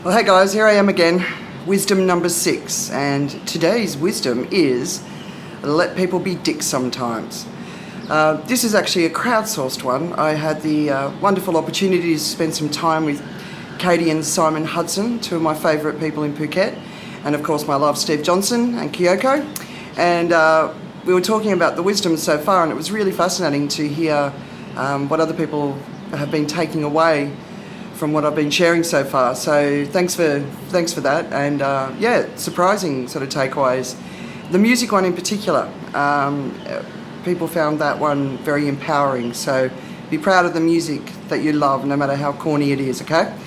Well, hey guys, here I am again. Wisdom number 6, and today's wisdom is let people be dicks sometimes. This is actually a crowdsourced one. I had the wonderful opportunity to spend some time with Katie and Simon Hudson, two of my favourite people in Phuket, and of course my love Steve Johnson and Kyoko. And we were talking about the wisdom so far, and it was really fascinating to hear what other people have been taking away from what I've been sharing so far. So thanks for that, and yeah, surprising sort of takeaways. The music one in particular, people found that one very empowering. So be proud of the music that you love, no matter how corny it is. Okay,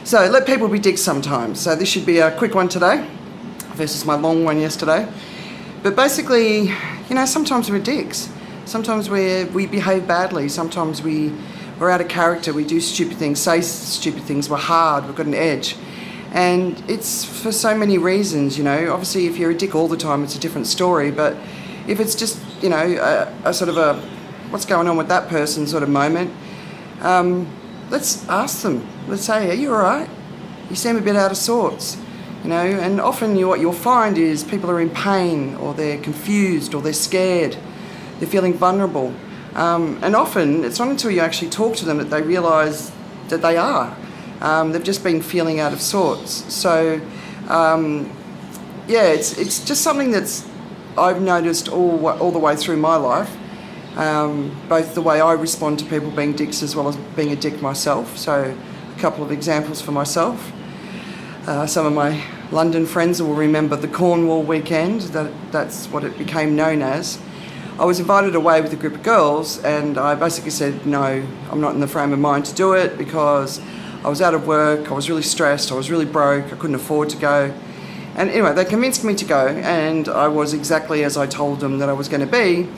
so let people be dicks sometimes. So this should be a quick one today versus my long one yesterday. But basically, you know, sometimes we're dicks. Sometimes we behave badly. Sometimes we're out of character, we do stupid things, say stupid things, we're hard, we've got an edge. And it's for so many reasons, you know. Obviously, if you're a dick all the time, it's a different story. But if it's just, you know, a sort of a what's going on with that person sort of moment, let's ask them. Let's say, are you all right? You seem a bit out of sorts, you know. And often what you'll find is people are in pain, or they're confused, or they're scared, they're feeling vulnerable. And often, it's not until you actually talk to them that they realise that they are. They've just been feeling out of sorts. So, yeah, it's just something that's I've noticed all the way through my life, both the way I respond to people being dicks as well as being a dick myself. So, a couple of examples for myself. Some of my London friends will remember the Cornwall weekend. That's what it became known as. I was invited away with a group of girls, and I basically said, no, I'm not in the frame of mind to do it, because I was out of work, I was really stressed, I was really broke, I couldn't afford to go. And anyway, they convinced me to go, and I was exactly as I told them that I was going to be,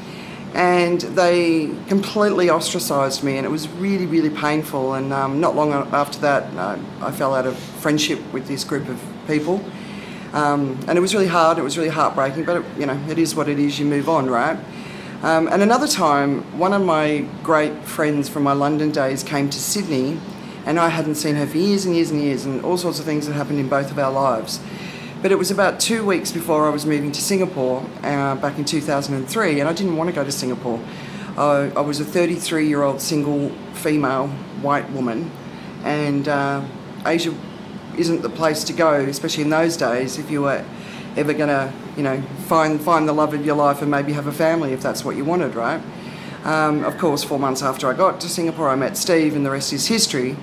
and they completely ostracised me, and it was really, really painful. And not long after that, I fell out of friendship with this group of people. And it was really hard, it was really heartbreaking, but you know, it is what it is, you move on, right? And another time, one of my great friends from my London days came to Sydney, and I hadn't seen her for years and years and years, and all sorts of things had happened in both of our lives. But it was about 2 weeks before I was moving to Singapore, back in 2003, and I didn't want to go to Singapore. I was a 33-year-old single female white woman, and Asia isn't the place to go, especially in those days, if you were ever going to, you know, find the love of your life and maybe have a family, if that's what you wanted, right? Of course, 4 months after I got to Singapore, I met Steve, and the rest is history.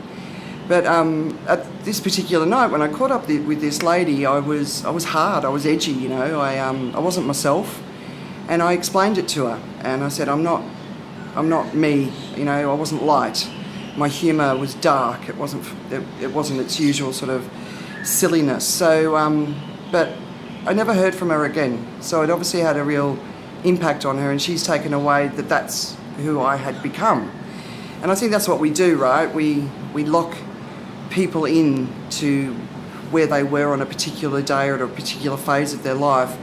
But at this particular night, when I caught up with this lady, I was hard, I was edgy, you know. I wasn't myself, and I explained it to her, and I said, I'm not me, you know. I wasn't light. My humour was dark. It wasn't its usual sort of silliness. So, but I never heard from her again. So it obviously had a real impact on her, and she's taken away that that's who I had become. And I think that's what we do, right? We lock people in to where they were on a particular day or at a particular phase of their life,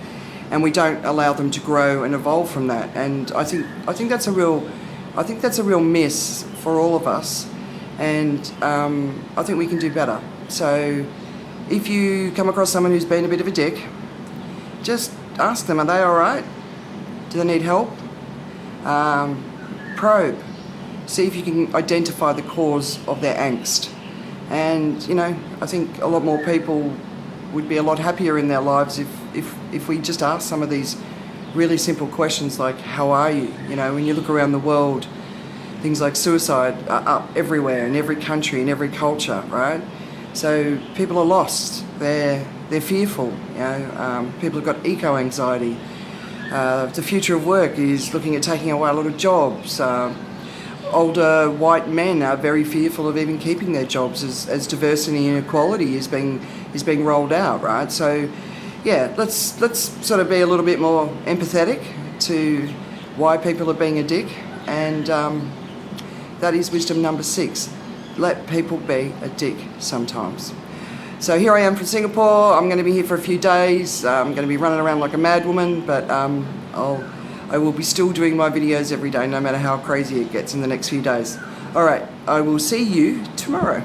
and we don't allow them to grow and evolve from that. And I think that's a real miss for all of us, and I think we can do better. So if you come across someone who's been a bit of a dick, just ask them, are they all right? Do they need help? Probe. See if you can identify the cause of their angst. And, you know, I think a lot more people would be a lot happier in their lives if we just ask some of these really simple questions like, how are you? You know, when you look around the world, things like suicide are up everywhere, in every country, in every culture, right? So people are lost. They're fearful. You know, people have got eco-anxiety. The future of work is looking at taking away a lot of jobs. Older white men are very fearful of even keeping their jobs as diversity and equality is being rolled out, right? So, yeah, let's sort of be a little bit more empathetic to why people are being a dick, and that is wisdom number 6. Let people be a dick sometimes. So here I am from Singapore. I'm going to be here for a few days. I'm going to be running around like a mad woman, but I will be still doing my videos every day, no matter how crazy it gets in the next few days. All right, I will see you tomorrow.